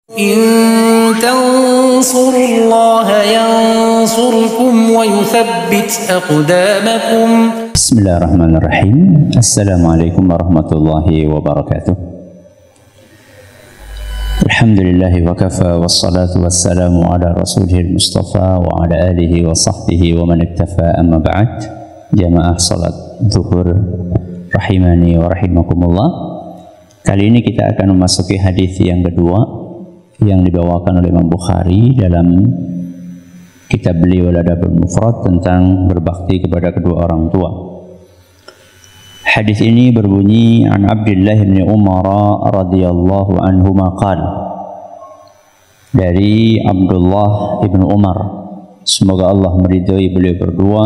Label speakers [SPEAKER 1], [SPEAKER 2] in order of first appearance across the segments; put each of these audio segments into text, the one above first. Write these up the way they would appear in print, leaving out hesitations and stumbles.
[SPEAKER 1] إن تنصروا الله ينصركم ويثبت أقدامكم.
[SPEAKER 2] بسم الله الرحمن الرحيم. السلام عليكم ورحمة الله وبركاته. الحمد لله وكفى والصلاة والسلام على رسوله المصطفى وعلى آله وصحبه ومن اكتفى. أما بعد. Jamaah salat zuhur rahimani wa rahimakumullah. Kali ini kita akan memasuki hadis yang kedua yang dibawakan oleh Imam Bukhari dalam kitab beliau Al-Adabul Mufrad tentang berbakti kepada kedua orang tua. Hadis ini berbunyi an Abdullah bin Umar radhiyallahu anhuma qala, dari Abdullah ibnu Umar, semoga Allah meridhai beliau berdua,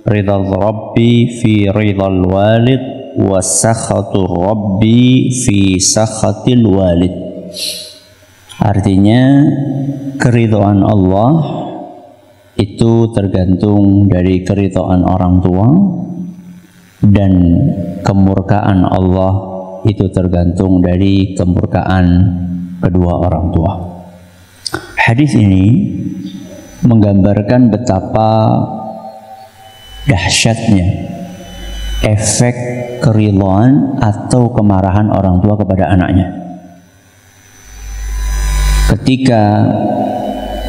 [SPEAKER 2] ridha Rabbi fi ridhal walid wa sakhatur Rabbi fi sakhatil walid. Artinya keridhaan Allah itu tergantung dari keridhaan orang tua, dan kemurkaan Allah itu tergantung dari kemurkaan kedua orang tua. Hadis ini menggambarkan betapa dahsyatnya efek keridhaan atau kemarahan orang tua kepada anaknya. Ketika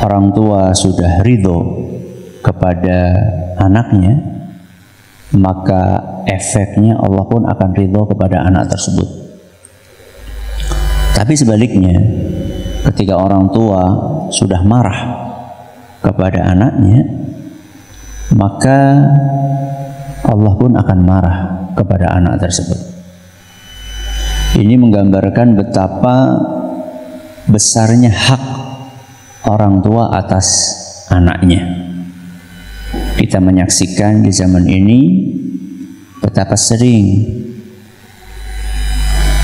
[SPEAKER 2] orang tua sudah ridho kepada anaknya, maka efeknya Allah pun akan ridho kepada anak tersebut. Tapi sebaliknya, ketika orang tua sudah marah kepada anaknya, maka Allah pun akan marah kepada anak tersebut. Ini menggambarkan betapa besarnya hak orang tua atas anaknya. Kita menyaksikan di zaman ini betapa sering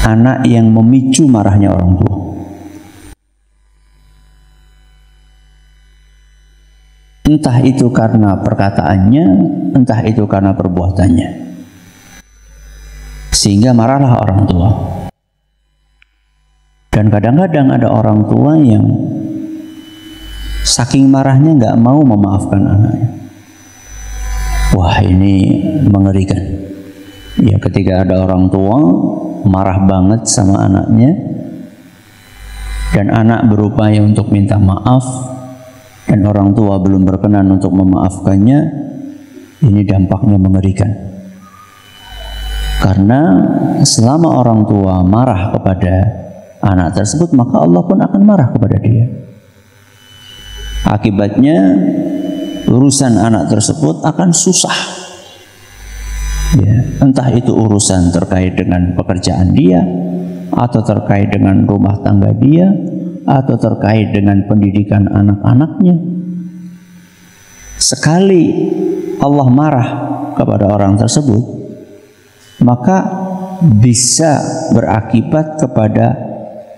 [SPEAKER 2] anak yang memicu marahnya orang tua. Entah itu karena perkataannya, entah itu karena perbuatannya, sehingga marahlah orang tua. Dan kadang-kadang ada orang tua yang saking marahnya nggak mau memaafkan anaknya. Wah, ini mengerikan. Ya, ketika ada orang tua marah banget sama anaknya, dan anak berupaya untuk minta maaf, dan orang tua belum berkenan untuk memaafkannya, ini dampaknya mengerikan. Karena selama orang tua marah kepada anak tersebut, maka Allah pun akan marah kepada dia. Akibatnya urusan anak tersebut akan susah. Ya, entah itu urusan terkait dengan pekerjaan dia, atau terkait dengan rumah tangga dia, atau terkait dengan pendidikan anak-anaknya. Sekali Allah marah kepada orang tersebut, maka bisa berakibat kepada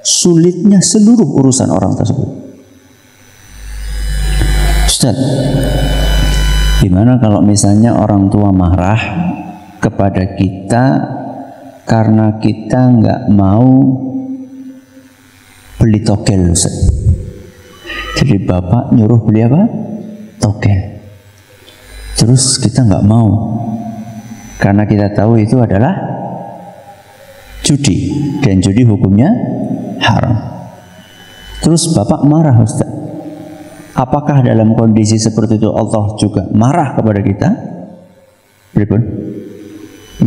[SPEAKER 2] sulitnya seluruh urusan orang tersebut. Ustaz, gimana kalau misalnya orang tua marah kepada kita karena kita nggak mau beli togel, Ustaz? Jadi bapak nyuruh beli apa? Togel. Terus kita nggak mau karena kita tahu itu adalah judi, dan judi hukumnya haram. Terus bapak marah, Ustaz. Apakah dalam kondisi seperti itu Allah juga marah kepada kita? Berikut.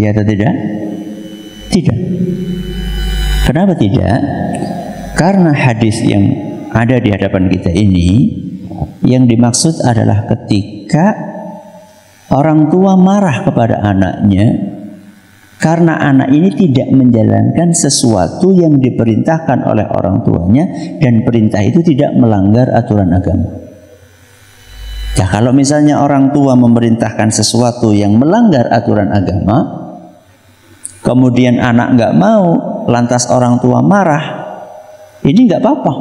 [SPEAKER 2] Ya atau tidak? Tidak. Kenapa tidak? Karena hadis yang ada di hadapan kita ini, yang dimaksud adalah ketika orang tua marah kepada anaknya karena anak ini tidak menjalankan sesuatu yang diperintahkan oleh orang tuanya, dan perintah itu tidak melanggar aturan agama. Ya, kalau misalnya orang tua memerintahkan sesuatu yang melanggar aturan agama, kemudian anak nggak mau, lantas orang tua marah, ini nggak apa-apa.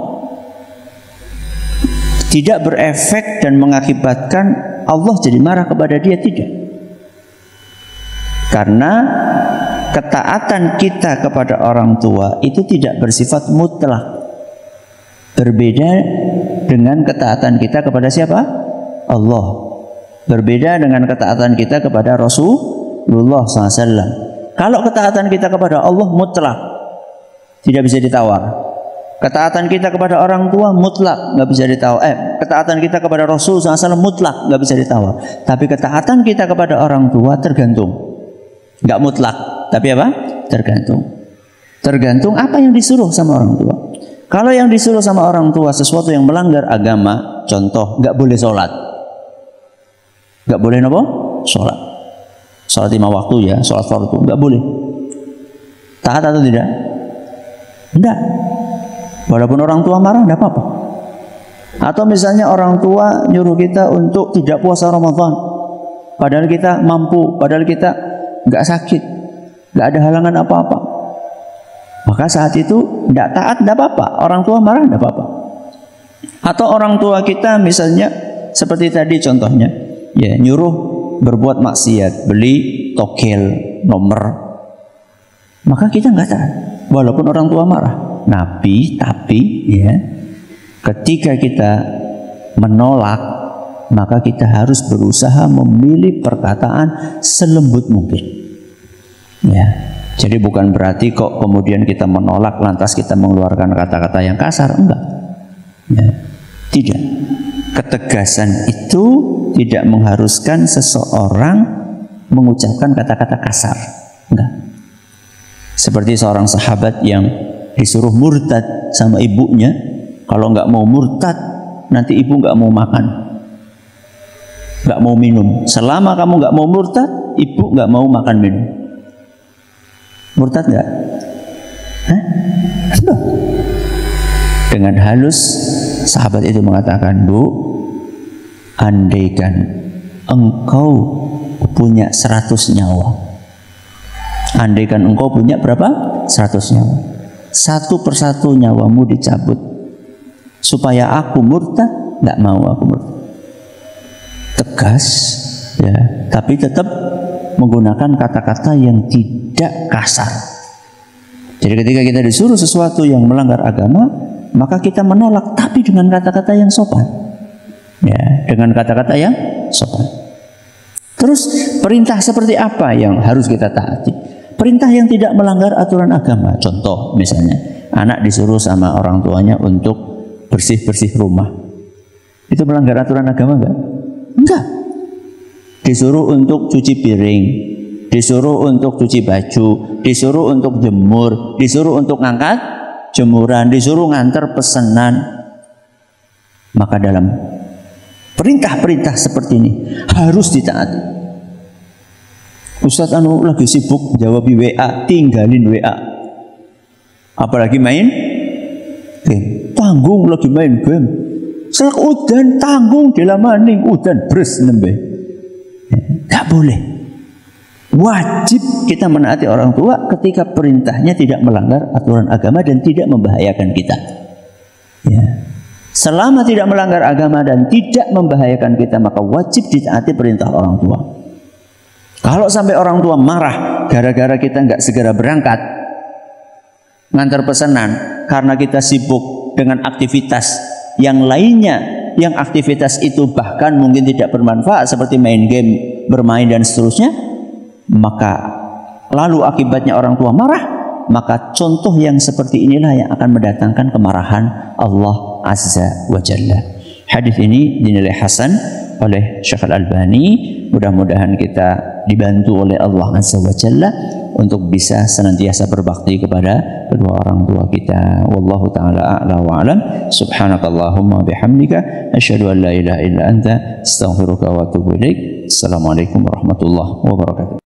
[SPEAKER 2] Tidak berefek dan mengakibatkan Allah jadi marah kepada dia, tidak. Karena ketaatan kita kepada orang tua itu tidak bersifat mutlak. Berbeda dengan ketaatan kita kepada siapa? Allah. Berbeda dengan ketaatan kita kepada Rasulullah SAW. Kalau ketaatan kita kepada Allah mutlak, tidak bisa ditawar. Ketaatan kita kepada orang tua mutlak, nggak bisa ditawar. Ketaatan kita kepada Rasul SAW mutlak, nggak bisa ditawar. Tapi ketaatan kita kepada orang tua tergantung, nggak mutlak. Tapi apa? Tergantung. Tergantung apa yang disuruh sama orang tua. Kalau yang disuruh sama orang tua sesuatu yang melanggar agama, contoh nggak boleh sholat, nggak boleh apa? Sholat. Sholat 5 waktu ya, sholat fardu nggak boleh. Taat atau tidak? Tidak. Walaupun orang tua marah tidak apa-apa. Atau misalnya orang tua nyuruh kita untuk tidak puasa Ramadan, padahal kita mampu, padahal kita nggak sakit, nggak ada halangan apa-apa. Maka saat itu tidak taat tidak apa-apa. Orang tua marah tidak apa-apa. Atau orang tua kita misalnya seperti tadi contohnya, ya nyuruh berbuat maksiat, beli togel nomor, maka kita nggak taat walaupun orang tua marah. Tapi ya ketika kita menolak, maka kita harus berusaha memilih perkataan selembut mungkin. Ya, jadi bukan berarti kok kemudian kita menolak lantas kita mengeluarkan kata-kata yang kasar, enggak. Ya, tidak. Ketegasan itu tidak mengharuskan seseorang mengucapkan kata-kata kasar, enggak. Seperti seorang sahabat yang disuruh murtad sama ibunya, kalau nggak mau murtad nanti ibu nggak mau makan, nggak mau minum. Selama kamu nggak mau murtad, ibu nggak mau makan minum. Murtad nggak? Hah? Enggak. Dengan halus sahabat itu mengatakan, Bu, andaikan engkau punya 100 nyawa, andaikan engkau punya berapa? 100 nyawa, satu persatu nyawamu dicabut supaya aku murtad, nggak mau aku murtad. Tegas ya, tapi tetap menggunakan kata-kata yang tidak kasar. Jadi ketika kita disuruh sesuatu yang melanggar agama, maka kita menolak, tapi dengan kata-kata yang sopan. Ya, dengan kata-kata yang sopan. Terus perintah seperti apa yang harus kita taati? Perintah yang tidak melanggar aturan agama. Contoh misalnya, anak disuruh sama orang tuanya untuk bersih-bersih rumah. Itu melanggar aturan agama enggak? Enggak. Disuruh untuk cuci piring, disuruh untuk cuci baju, disuruh untuk jemur, disuruh untuk ngangkat jemuran, disuruh ngantar pesanan. Maka dalam perintah-perintah seperti ini harus ditaati. Ustadz lagi sibuk jawab WA, tinggalin WA. Apalagi main game, tanggung lagi main game. Selak udan tanggung dalam maning udan bres nembe. Gak boleh. Wajib kita menaati orang tua ketika perintahnya tidak melanggar aturan agama dan tidak membahayakan kita. Ya. Selama tidak melanggar agama dan tidak membahayakan kita, maka wajib ditaati perintah orang tua. Kalau sampai orang tua marah gara-gara kita nggak segera berangkat ngantar pesanan karena kita sibuk dengan aktivitas yang lainnya, yang aktivitas itu bahkan mungkin tidak bermanfaat seperti main game, bermain dan seterusnya, maka lalu akibatnya orang tua marah, maka contoh yang seperti inilah yang akan mendatangkan kemarahan Allah Azza wa Jalla. Hadis ini dinilai hasan oleh Syekh Al-Albani. Mudah-mudahan kita dibantu oleh Allah Azza wa Jalla untuk bisa senantiasa berbakti kepada kedua orang tua kita. Wallahu ta'ala a'la wa a'lam. Subhanakallahumma bihamdika asyhadu an la ilaha illa anta astaghfiruka wa atubu ilaik. Assalamualaikum warahmatullahi wabarakatuh.